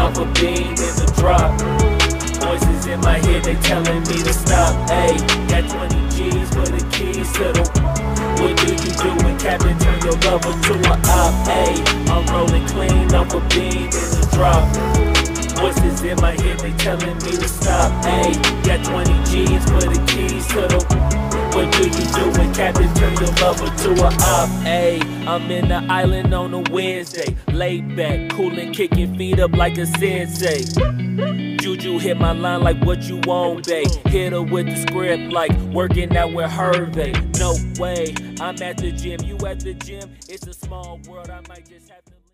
off a beam in the drop. Voices in my head, they telling me to stop. Ayy, got 20 G's for the keys to the. What do you do when Captain turn your lover to a op? Ayy, I'm rolling clean off a beam in the drop. Voices in my head, they telling me to stop. Ayy, got 20 G's for the keys to the. What do you do when Captain turn your lover to a op? Ayy, I'm in the island on a Wednesday, laid back, coolin', kicking feet up like a sensei. Juju hit my line like what you want, babe. Hit her with the script like working out with Hervey. No way, I'm at the gym, you at the gym. It's a small world, I might just have to